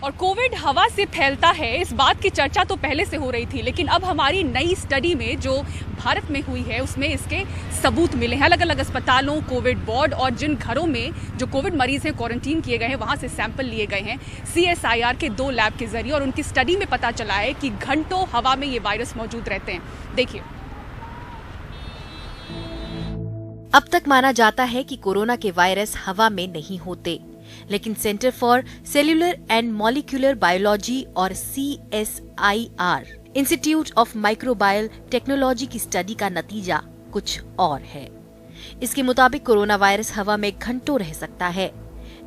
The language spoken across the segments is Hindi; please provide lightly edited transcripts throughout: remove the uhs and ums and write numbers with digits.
और कोविड हवा से फैलता है, इस बात की चर्चा तो पहले से हो रही थी, लेकिन अब हमारी नई स्टडी में जो भारत में हुई है उसमें इसके सबूत मिले हैं। अलग अलग अस्पतालों, कोविड वार्ड और जिन घरों में जो कोविड मरीज हैं क्वारंटीन किए गए हैं वहां से सैंपल लिए गए हैं CSIR के 2 लैब के जरिए, और उनकी स्टडी में पता चला है कि घंटों हवा में ये वायरस मौजूद रहते हैं। देखिए, अब तक माना जाता है कि कोरोना के वायरस हवा में नहीं होते, लेकिन centre for cellular and molecular biology और CSIR institute of microbial technology की स्टडी का नतीजा कुछ और है। इसके मुताबिक कोरोना वायरस हवा में घंटों रह सकता है।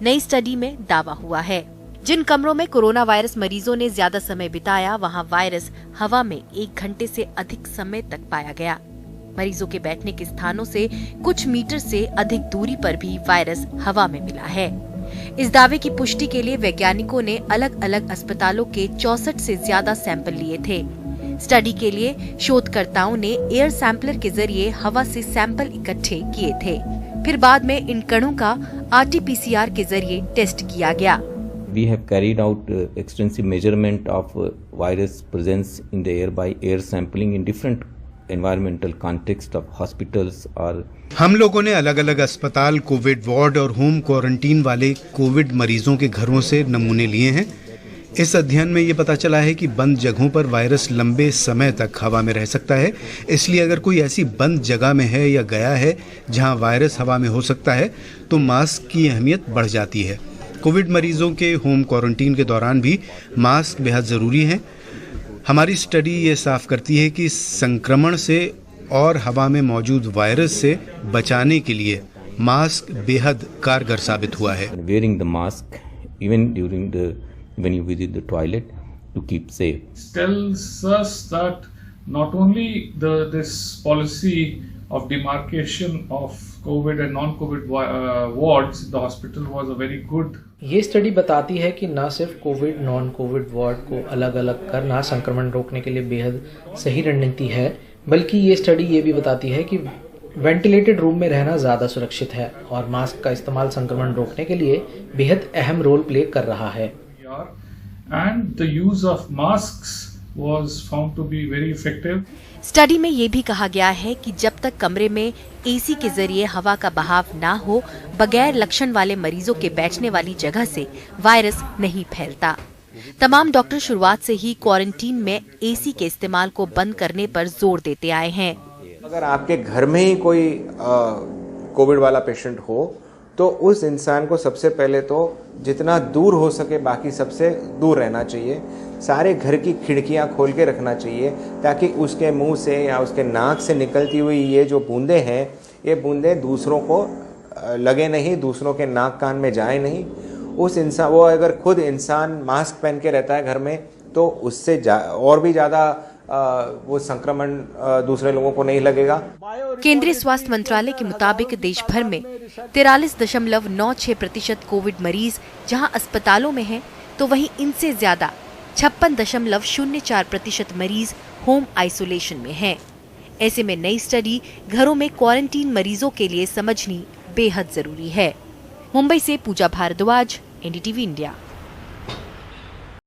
नई स्टडी में दावा हुआ है जिन कमरों में कोरोना वायरस मरीजों ने ज्यादा समय बिताया वहां वायरस हवा में 1 घंटे से अधिक समय तक पाया गया। मरीजों के बैठने के स्थानों से कुछ मीटर से अधिक दूरी पर भी वायरस हवा में मिला है। इस दावे की पुष्टि के लिए वैज्ञानिकों ने अलग अलग अस्पतालों के 64 से ज्यादा सैंपल लिए थे। स्टडी के लिए शोधकर्ताओं ने एयर सैंपलर के जरिए हवा से सैंपल इकट्ठे किए थे। फिर बाद में इन कणों का RT-PCR के जरिए टेस्ट किया गया। We have carried out extensive measurement of virus presence in the air by air sampling in different environmental context of hospitals और हम लोगों ने अलग अलग अस्पताल, कोविड वार्ड और होम क्वारंटीन वाले कोविड मरीजों के घरों से नमूने लिए हैं। इस अध्ययन में ये पता चला है कि बंद जगहों पर वायरस लंबे समय तक हवा में रह सकता है। इसलिए अगर कोई ऐसी बंद जगह में है या गया है जहां वायरस हवा में हो सकता है तो मास्क की अहमियत बढ़ जाती है। कोविड मरीजों के होम क्वारंटीन के दौरान भी मास्क बेहद ज़रूरी हैं। हमारी स्टडी ये साफ करती है कि संक्रमण से और हवा में मौजूद वायरस से बचाने के लिए मास्क बेहद कारगर साबित हुआ है। Wearing the mask even when you visit the toilet to keep safe. Tells us that not only this policy of demarcation of COVID and non-COVID wards, the hospital was a very good. ये स्टडी बताती है कि न सिर्फ कोविड नॉन कोविड वार्ड को अलग अलग करना संक्रमण रोकने के लिए बेहद सही रणनीति है, बल्कि ये स्टडी ये भी बताती है कि वेंटिलेटेड रूम में रहना ज़्यादा सुरक्षित है और मास्क का इस्तेमाल संक्रमण रोकने के लिए बेहद अहम रोल प्ले कर रहा है। And the use of masks was found to be very effective. Study में ये भी कहा गया है कि जब तक कमरे में AC के जरिए हवा का बहाव ना हो, बगैर लक्षण वाले मरीजों के बैठने वाली जगह से वायरस नहीं फैलता। तमाम डॉक्टर शुरुआत से ही क्वारंटीन में AC के इस्तेमाल को बंद करने पर जोर देते आए हैं। अगर आपके घर में ही कोई कोविड वाला पेशेंट हो तो उस इंसान को सबसे पहले तो जितना दूर हो सके बाकी सबसे दूर रहना चाहिए। सारे घर की खिड़कियां खोल के रखना चाहिए ताकि उसके मुंह से या उसके नाक से निकलती हुई ये जो बूंदें हैं, ये बूंदें दूसरों को लगे नहीं, दूसरों के नाक कान में जाए नहीं। उस इंसान वो अगर खुद इंसान मास्क पहन के रहता है घर में तो उससे और भी ज़्यादा वो संक्रमण दूसरे लोगों को नहीं लगेगा। केंद्रीय स्वास्थ्य मंत्रालय के मुताबिक देश भर में 43.96% कोविड मरीज जहां अस्पतालों में हैं, तो वहीं इनसे ज्यादा 56.04% मरीज होम आइसोलेशन में हैं। ऐसे में नई स्टडी घरों में क्वारंटीन मरीजों के लिए समझनी बेहद जरूरी है। मुंबई से पूजा भारद्वाज, NDTV इंडिया।